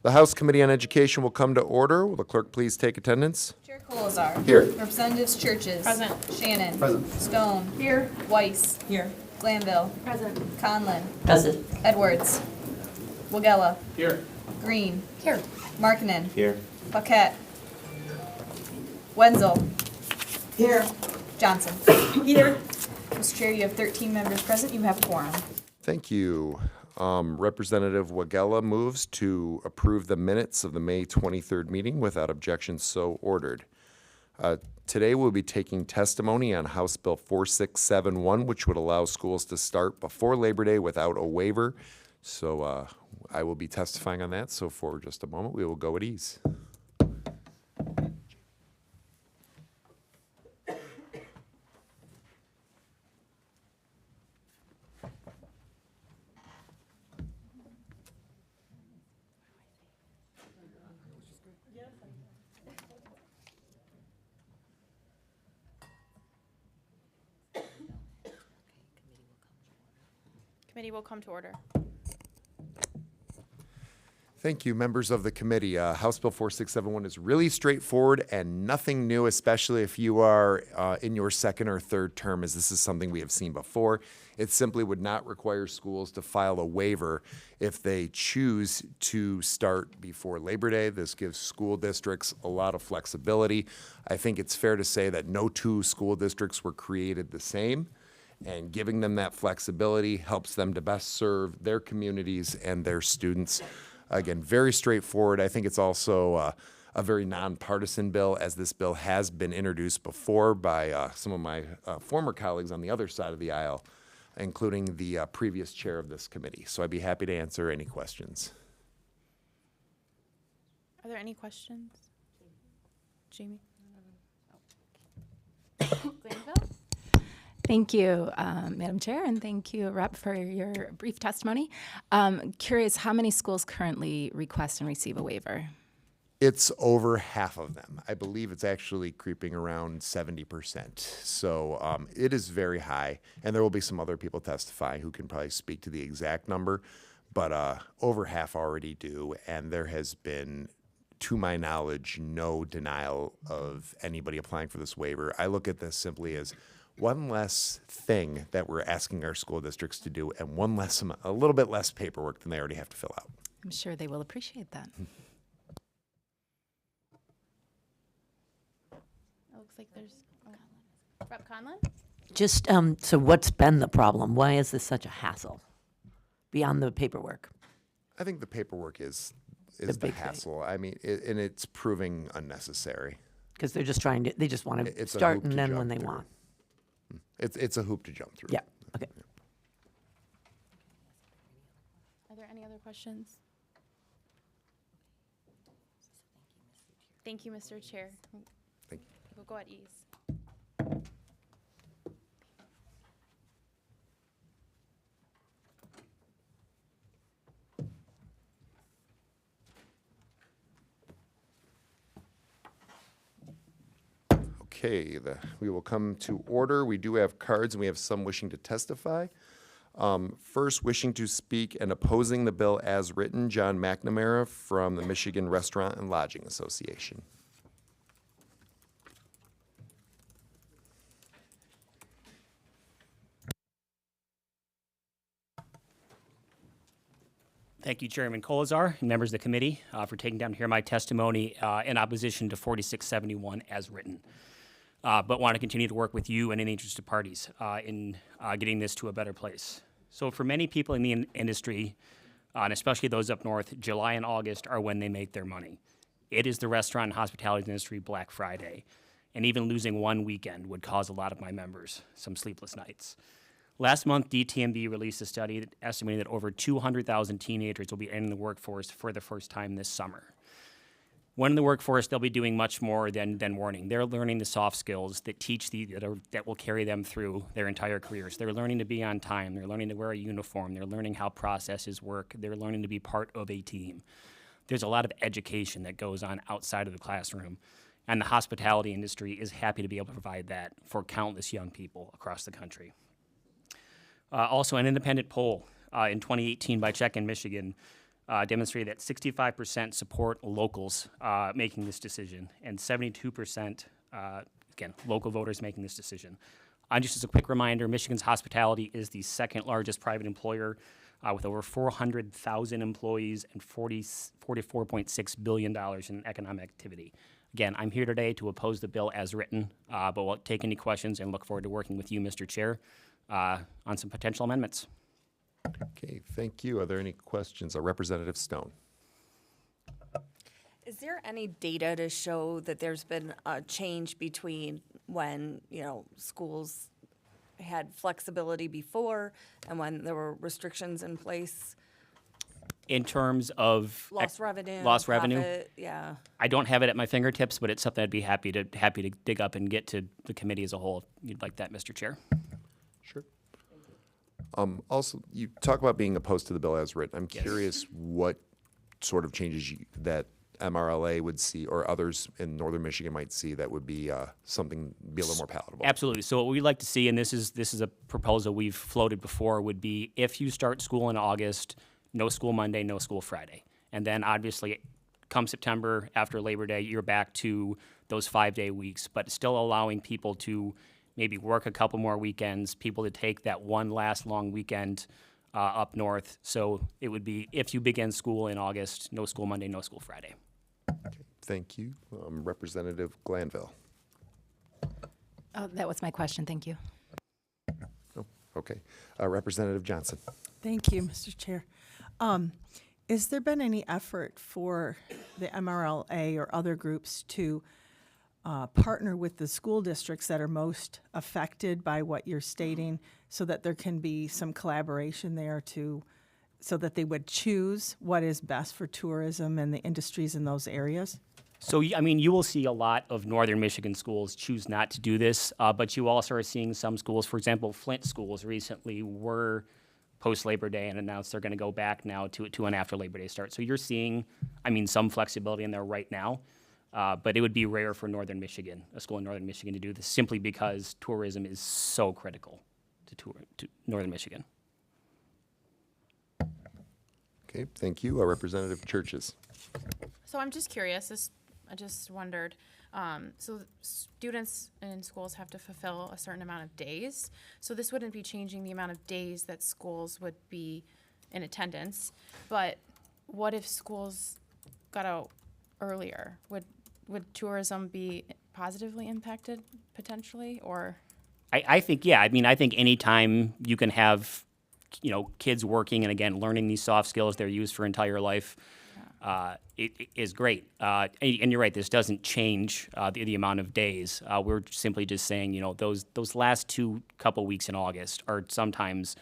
The House Committee on Education will come to order. Will the clerk please take attendance? Chair Colazar. Here. Representatives Churches. Present. Shannon. Present. Stone. Here. Weiss. Here. Glanville. Present. Conlon. Present. Edwards. Wagella. Here. Green. Here. Markkinen. Here. Paquette. Wenzel. Here. Johnson. Here. Mr. Chair, you have 13 members present. You have a quorum. Thank you. Representative Wagella moves to approve the minutes of the May 23rd meeting without objection, so ordered. Today we'll be taking testimony on House Bill 4671, which would allow schools to start before Labor Day without a waiver. So I will be testifying on that. So for just a moment, we will go at ease. Committee will come to order. Thank you, members of the committee. House Bill 4671 is really straightforward and nothing new, especially if you are in your second or third term, as this is something we have seen before. It simply would not require schools to file a waiver if they choose to start before Labor Day. This gives school districts a lot of flexibility. I think it's fair to say that no two school districts were created the same, and giving them that flexibility helps them to best serve their communities and their students. Again, very straightforward. I think it's also a very nonpartisan bill, as this bill has been introduced before by some of my former colleagues on the other side of the aisle, including the previous chair of this committee. So I'd be happy to answer any questions. Are there any questions? Jamie? Glanville? Thank you, Madam Chair, and thank you, Rep, for your brief testimony. Curious, how many schools currently request and receive a waiver? It's over half of them. I believe it's actually creeping around 70%. So it is very high, and there will be some other people testifying who can probably speak to the exact number, but over half already do, and there has been, to my knowledge, no denial of anybody applying for this waiver. I look at this simply as one less thing that we're asking our school districts to do, and a little bit less paperwork than they already have to fill out. I'm sure they will appreciate that. It looks like there's Rep Conlon? Just, so what's been the problem? Why is this such a hassle beyond the paperwork? I think the paperwork is The the big thing. hassle. I mean, and it's proving unnecessary. Because they're just they just want to It's a start hoop and to then jump when they through. want. It's a hoop to jump through. Yeah, okay. Are there any other questions? Thank you, Mr. Chair. Thank you. We'll go at ease. Okay, we will come to order. We do have cards, and we have some wishing to testify. First, wishing to speak and opposing the bill as written, John McNamara from the Michigan Restaurant and Lodging Association. Thank you, Chairman Colazar and members of the committee for taking time to hear my testimony in opposition to 4671 as written. But want to continue to work with you and in interested parties in getting this to a better place. So for many people in the industry, and especially those up north, July and August are when they make their money. It is the restaurant and hospitality industry Black Friday, and even losing one weekend would cause a lot of my members some sleepless nights. Last month, DTMB released a study estimating that over 200,000 teenagers will be entering the workforce for the first time this summer. When in the workforce, they'll be doing much more than learning. They're learning the soft skills that that will carry them through their entire careers. They're learning to be on time. They're learning to wear a uniform. They're learning how processes work. They're learning to be part of a team. There's a lot of education that goes on outside of the classroom, and the hospitality industry is happy to be able to provide that for countless young people across the country. Also, an independent poll in 2018 by Check in Michigan demonstrated that 65% support locals making this decision, and 72%, again, local voters making this decision. Just as a quick reminder, Michigan's hospitality is the second largest private employer with over 400,000 employees and $44.6 billion in economic activity. Again, I'm here today to oppose the bill as written, but we'll take any questions and look forward to working with you, Mr. Chair, on some potential amendments. Okay, thank you. Are there any questions? Representative Stone. Is there any data to show that there's been a change between when, schools had flexibility before and when there were restrictions in place? In terms of Lost revenue? lost revenue? Profit, yeah. I don't have it at my fingertips, but it's something I'd be happy to dig up and get to the committee as a whole if you'd like that, Mr. Chair. Sure. Also, you talk about being opposed to the bill as written. I'm curious what sort of changes that MRLA would see or others in Northern Michigan might see that would be something be a little more palatable. Absolutely. So what we'd like to see, and this is a proposal we've floated before, would be if you start school in August, no school Monday, no school Friday. And then obviously come September after Labor Day, you're back to those 5-day weeks, but still allowing people to maybe work a couple more weekends, people to take that one last long weekend up north. So it would be if you begin school in August, no school Monday, no school Friday. Okay, thank you. Representative Glanville. Oh, that was my question. Thank you. Oh, okay. Representative Johnson. Thank you, Mr. Chair. Has there been any effort for the MRLA or other groups to partner with the school districts that are most affected by what you're stating so that there can be some collaboration there so that they would choose what is best for tourism and the industries in those areas? So, I mean, you will see a lot of Northern Michigan schools choose not to do this, but you also are seeing some schools, for example, Flint schools recently were post-Labor Day and announced they're going to go back now to an after Labor Day start. So you're seeing, some flexibility in there right now, but it would be rare for Northern Michigan, a school in Northern Michigan, to do this simply because tourism is so critical to Northern Michigan. Okay, thank you. Representative Churches. So I'm just curious, I just wondered, so students in schools have to fulfill a certain amount of days. So this wouldn't be changing the amount of days that schools would be in attendance. But what if schools got out earlier? Would tourism be positively impacted potentially, or? I think, yeah. I think anytime you can have, kids working and, again, learning these soft skills they're used for entire life, it is great. And you're right, this doesn't change the amount of days. We're simply just saying, those last couple weeks in August are sometimes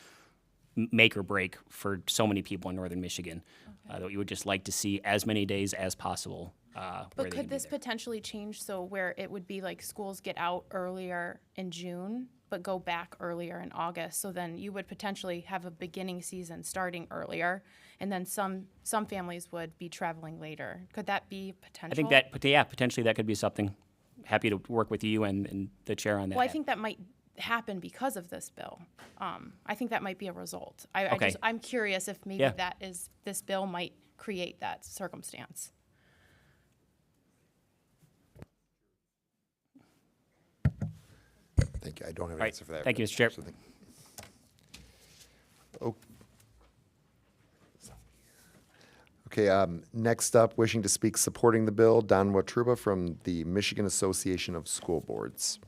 make or break for so many people in Northern Michigan. That we would just like to see as many days as possible. But could this potentially change so where it would be like schools get out earlier in June, but go back earlier in August? So then you would potentially have a beginning season starting earlier, and then some families would be traveling later. Could that be potential? I think potentially that could be something. Happy to work with you and the chair on that. Well, I think that might happen because of this bill. I think that might be a result. Okay. I'm curious if maybe this bill might create that circumstance. Thank you. I don't have an Right. answer for that. Thank you, Mr. Chair. Okay, next up, wishing to speak supporting the bill, Don Watruba from the Michigan Association of School Boards.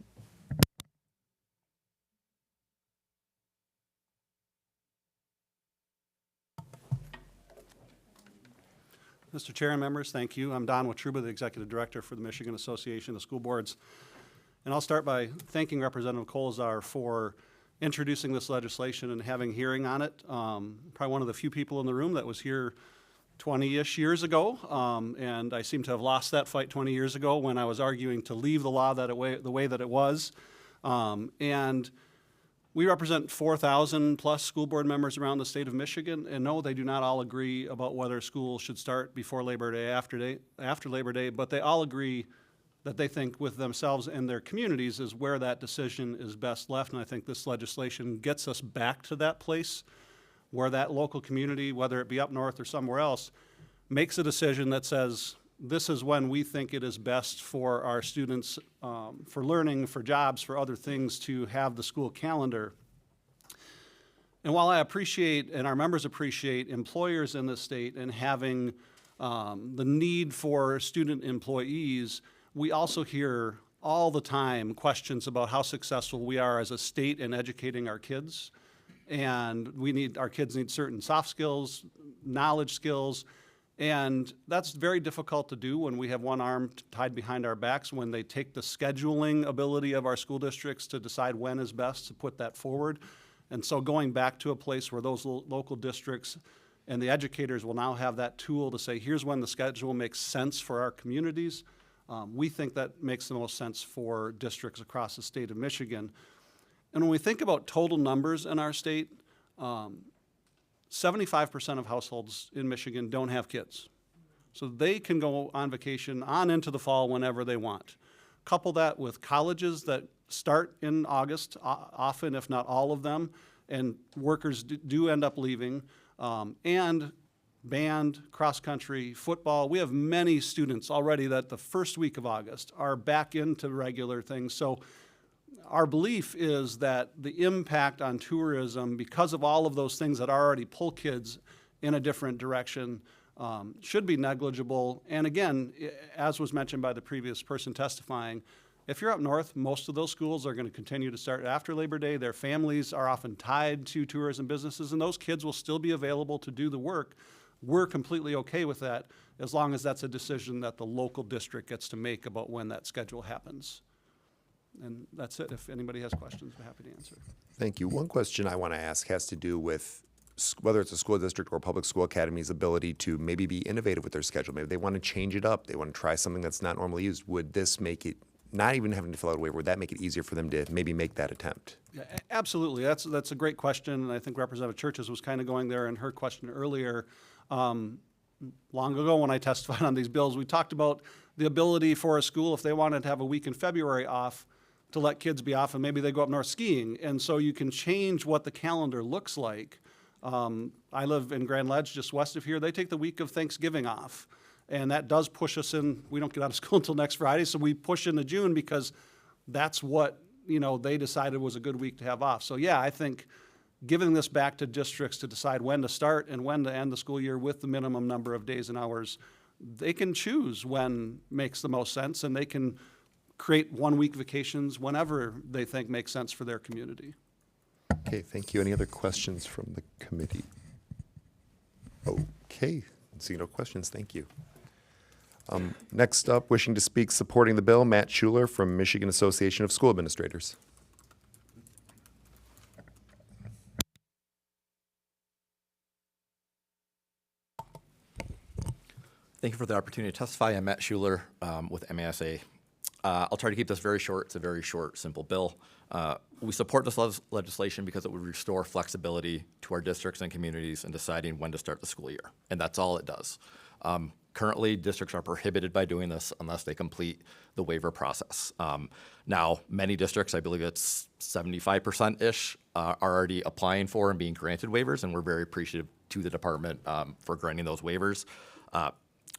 Mr. Chair and members, thank you. I'm Don Watruba, the Executive Director for the Michigan Association of School Boards. And I'll start by thanking Representative Colzar for introducing this legislation and having hearing on it. Probably one of the few people in the room that was here 20-ish years ago, and I seem to have lost that fight 20 years ago when I was arguing to leave the law the way that it was. And we represent 4,000 plus school board members around the state of Michigan, and no, they do not all agree about whether school should start before Labor Day, after Labor Day, but they all agree that they think with themselves and their communities is where that decision is best left, and I think this legislation gets us back to that place where that local community, whether it be up north or somewhere else, makes a decision that says, this is when we think it is best for our students, for learning, for jobs, for other things, to have the school calendar. And while I appreciate, and our members appreciate, employers in this state and having the need for student employees, we also hear all the time questions about how successful we are as a state in educating our kids. And our kids need certain soft skills, knowledge skills, and that's very difficult to do when we have one arm tied behind our backs, when they take the scheduling ability of our school districts to decide when is best to put that forward. And so going back to a place where those local districts and the educators will now have that tool to say, here's when the schedule makes sense for our communities. We think that makes the most sense for districts across the state of Michigan. And when we think about total numbers in our state, 75% of households in Michigan don't have kids. So they can go on vacation on into the fall whenever they want. Couple that with colleges that start in August, often if not all of them, and workers do end up leaving, and band, cross-country, football. We have many students already that the first week of August are back into regular things. So our belief is that the impact on tourism, because of all of those things that already pull kids in a different direction, should be negligible. And again, as was mentioned by the previous person testifying, if you're up north, most of those schools are going to continue to start after Labor Day. Their families are often tied to tourism businesses, and those kids will still be available to do the work. We're completely okay with that, as long as that's a decision that the local district gets to make about when that schedule happens. And that's it. If anybody has questions, I'm happy to answer. Thank you. One question I want to ask has to do with whether it's a school district or public school academy's ability to maybe be innovative with their schedule. Maybe they want to change it up. They want to try something that's not normally used. Would this make it, not even having to fill out a waiver, would that make it easier for them to maybe make that attempt? Yeah, absolutely. That's a great question, and I think Representative Churches was kind of going there in her question earlier. Long ago when I testified on these bills, we talked about the ability for a school, if they wanted to have a week in February off, to let kids be off and maybe they go up north skiing. And so you can change what the calendar looks like. I live in Grand Ledge, just west of here. They take the week of Thanksgiving off. And that does push us in. We don't get out of school until next Friday, so we push into June because that's what, they decided was a good week to have off. So yeah, I think giving this back to districts to decide when to start and when to end the school year with the minimum number of days and hours, they can choose when makes the most sense, and they can create 1 week vacations whenever they think makes sense for their community. Okay, thank you. Any other questions from the committee? Okay, see no questions. Thank you. Next up, wishing to speak supporting the bill, Matt Schuler from Michigan Association of School Administrators. Thank you for the opportunity to testify. I'm Matt Schuler with MASA. I'll try to keep this very short. It's a very short, simple bill. We support this legislation because it would restore flexibility to our districts and communities in deciding when to start the school year, and that's all it does. Currently, districts are prohibited by doing this unless they complete the waiver process. Now, many districts, I believe it's 75%-ish, are already applying for and being granted waivers, and we're very appreciative to the department for granting those waivers.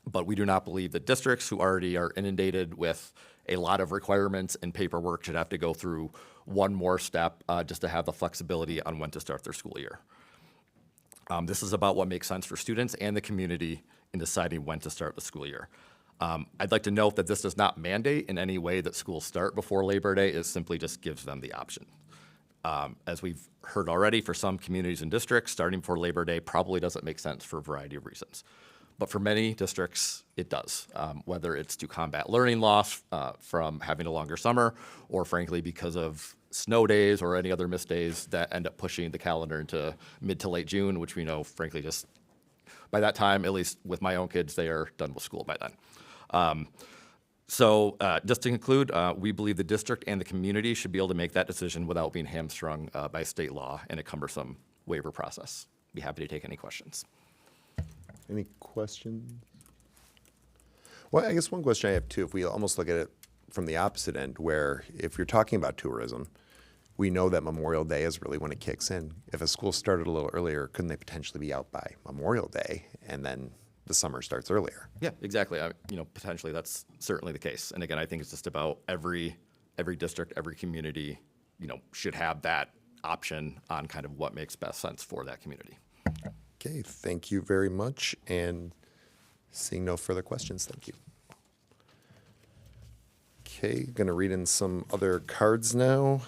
But we do not believe that districts who already are inundated with a lot of requirements and paperwork should have to go through one more step just to have the flexibility on when to start their school year. This is about what makes sense for students and the community in deciding when to start the school year. I'd like to note that this does not mandate in any way that schools start before Labor Day. It simply just gives them the option. As we've heard already, for some communities and districts, starting before Labor Day probably doesn't make sense for a variety of reasons. But for many districts, it does, whether it's to combat learning loss from having a longer summer, or frankly, because of snow days or any other missed days that end up pushing the calendar into mid to late June, which we know, frankly, just by that time, at least with my own kids, they are done with school by then. So just to conclude, we believe the district and the community should be able to make that decision without being hamstrung by state law and a cumbersome waiver process. Be happy to take any questions. Any questions? Well, I guess one question I have too, if we almost look at it from the opposite end, where if you're talking about tourism, we know that Memorial Day is really when it kicks in. If a school started a little earlier, couldn't they potentially be out by Memorial Day and then the summer starts earlier? Yeah, exactly. Potentially that's certainly the case. And again, I think it's just about every district, every community, should have that option on kind of what makes best sense for that community. Okay, thank you very much. And seeing no further questions, thank you. Okay, going to read in some other cards now.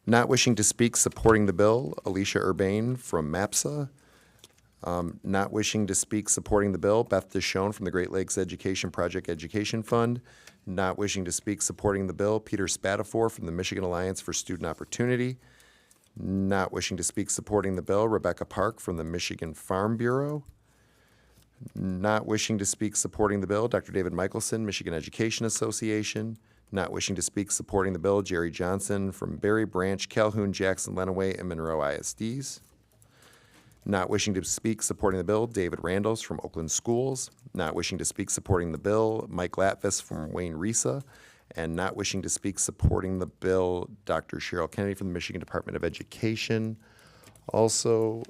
Not wishing to speak, supporting the bill, Alicia Urbane from MAPSA. Not wishing to speak, supporting the bill, Beth Deshone from the Great Lakes Education Project Education Fund. Not wishing to speak, supporting the bill, Peter Spatafor from the Michigan Alliance for Student Opportunity. Not wishing to speak, supporting the bill, Rebecca Park from the Michigan Farm Bureau. Not wishing to speak, supporting the bill, Dr. David Michelson, Michigan Education Association. Not wishing to speak, supporting the bill, Jerry Johnson from Berry Branch, Calhoun, Jackson, Lenawee, and Monroe ISDs. Not wishing to speak, supporting the bill, David Randalls from Oakland Schools. Not wishing to speak, supporting the bill, Mike Latvis from Wayne Risa. And not wishing to speak, supporting the bill, Dr. Cheryl Kennedy from the Michigan Department of Education. Also,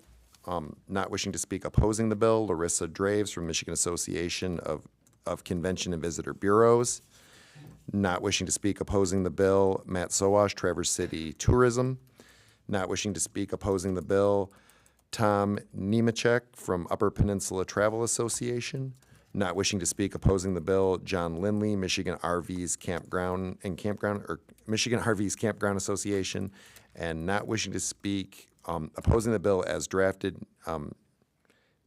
not wishing to speak, opposing the bill, Larissa Draves from Michigan Association of Convention and Visitor Bureaus. Not wishing to speak, opposing the bill, Matt Sowash, Traverse City Tourism. Not wishing to speak, opposing the bill, Tom Nemechek from Upper Peninsula Travel Association. Not wishing to speak, opposing the bill, John Lindley, Michigan RVs Campground or Michigan RVs Campground Association. And not wishing to speak, opposing the bill as drafted,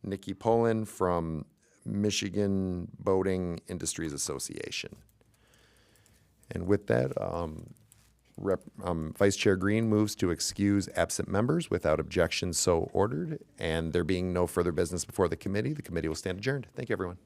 Nikki Poland from Michigan Boating Industries Association. And with that, Vice Chair Green moves to excuse absent members without objection, so ordered. And there being no further business before the committee will stand adjourned. Thank you, everyone.